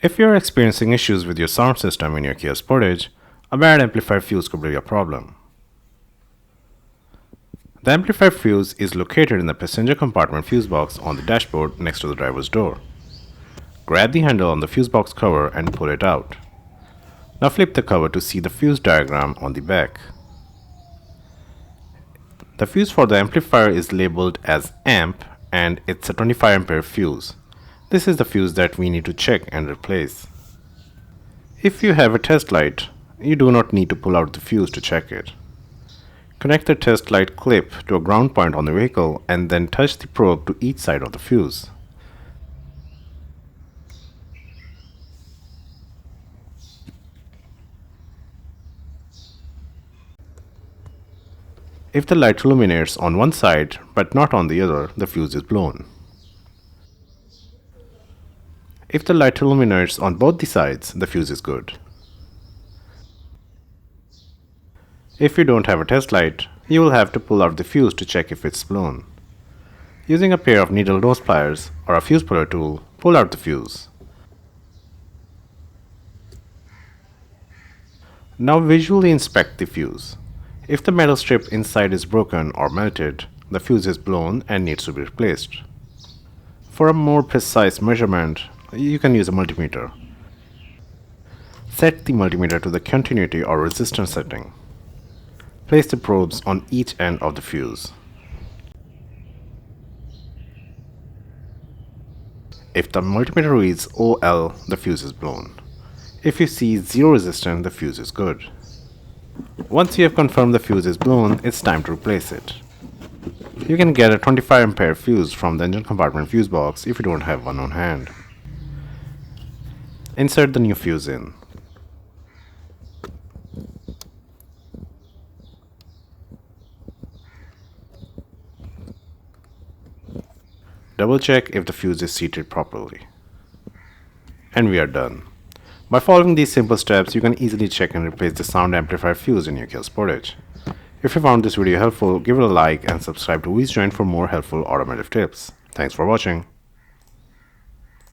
If you are experiencing issues with your sound system in your Kia Sportage, a bad amplifier fuse could be your problem. The amplifier fuse is located in the passenger compartment fuse box on the dashboard next to the driver's door. Grab the handle on the fuse box cover and pull it out. Now flip the cover to see the fuse diagram on the back. The fuse for the amplifier is labeled as AMP and it's a 25 ampere fuse. This is the fuse that we need to check and replace. If you have a test light, you do not need to pull out the fuse to check it. Connect the test light clip to a ground point on the vehicle and then touch the probe to each side of the fuse. If the light illuminates on one side but not on the other, the fuse is blown. If the light illuminates on both the sides, the fuse is good. If you don't have a test light, you will have to pull out the fuse to check if it's blown. Using a pair of needle nose pliers or a fuse puller tool, pull out the fuse. Now visually inspect the fuse. If the metal strip inside is broken or melted, the fuse is blown and needs to be replaced. For a more precise measurement, you can use a multimeter. Set the multimeter to the continuity or resistance setting. Place the probes on each end of the fuse. If the multimeter reads OL, the fuse is blown. If you see zero resistance, the fuse is good. Once you have confirmed the fuse is blown, it's time to replace it. You can get a 25 ampere fuse from the engine compartment fuse box if you don't have one on hand. Insert the new fuse in. Double check if the fuse is seated properly. And we are done. By following these simple steps, you can easily check and replace the sound amplifier fuse in your Kia Sportage. If you found this video helpful, give it a like and subscribe to Join for more helpful automotive tips. Thanks for watching.